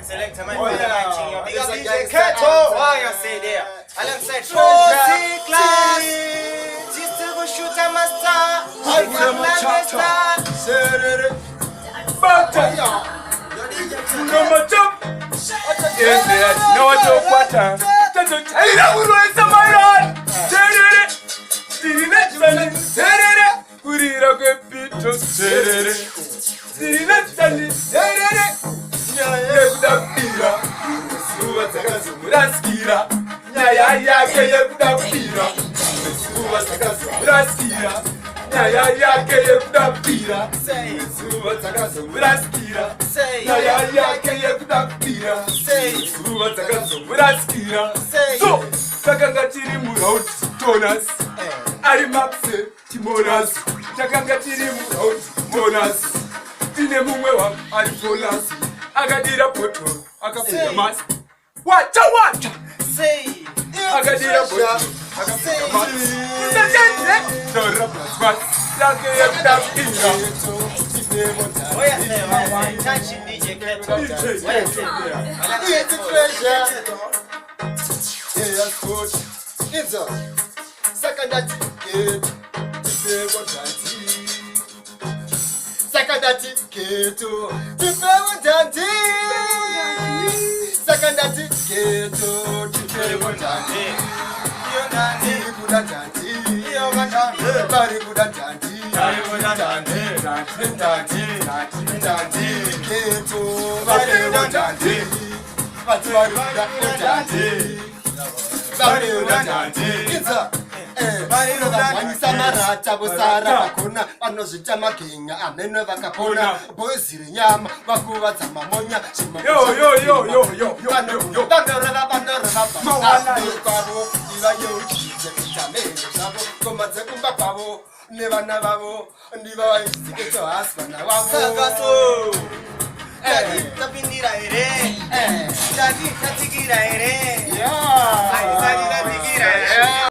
selector, man. Oh, yeah. Big up It's a DJ gangster Kato. anthem. Why you say there? Alongside Treasure. Forty Class. Sister go shoot a master. I Big am up a chapter. Lancaster. Bata. Number jump. Yes, yes. No one to quarter. Hey, that would raise the myron. Takanga tiri muraut tonas ari mapse timonas takanga tiri muraut tonas tine mumwe wa ari tonas akadira poto akapiga mas wacha Say. akadira poto akapiga mas ndajende dora mas yake yakutapira Oh yeah, say one touch DJ Kato. Oh yeah, say It's a treasure. Yes, coach. It's a second ticket. Second ticket to Pewodanti. Second ticket to Pewodanti. Samarata busara bakona banozita makinga amene vakapona boyizire nyama bakubaza mamonya yo bandora kwabo ibayo jamele sabo komaze kumba kwabo nebana babo ndiba bayisike to asbana babo Sagaso. Tapindira ere. Tati tatigira ere. yeah Ay, tati tatigira